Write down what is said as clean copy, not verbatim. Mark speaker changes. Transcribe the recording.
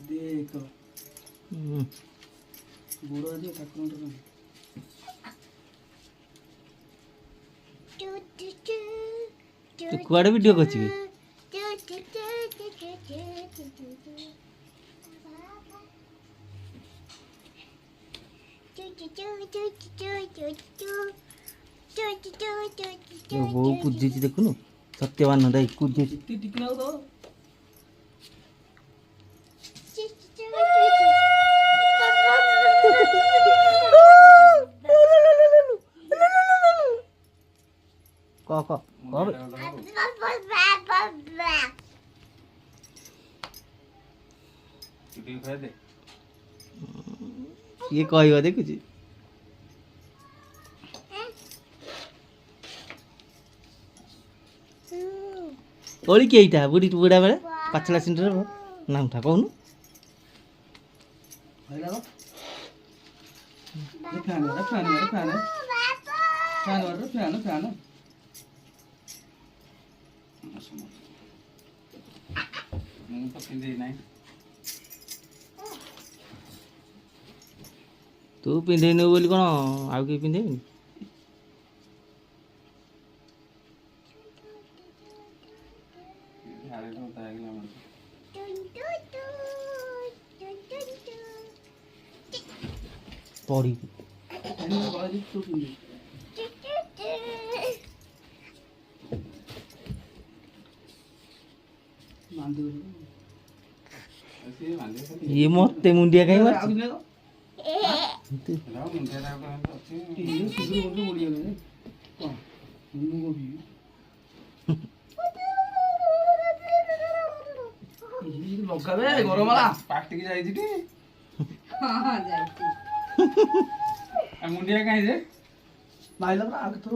Speaker 1: देख गोड़ आज ठाकुर
Speaker 2: तू कुआडे वीडियो करछि वो कुद्दी देखुनु सत्यवान दाई कुद्दी
Speaker 1: टिक ना तो
Speaker 2: क ये कहवा देखुची ओली के इटा बुढ़ी बुढ़ा बेले पाचला सिंटर नाम था कहनु
Speaker 1: हैला रो फैन फैन
Speaker 2: तू पिंधेनु बोली कौन आउ के पिंधेबी पड़ी ये मते मुंडिया कहीं मार
Speaker 1: ଲଗାବେ ଗରମଲା
Speaker 3: ପାଟିକି ଯାଇଛି ଟି ହଁ ଯାଇଛି ମୁଣ୍ଡିଆ କାହିଁ ଯେ
Speaker 1: ମାଇଲା ପରା ଆଉ କେଥର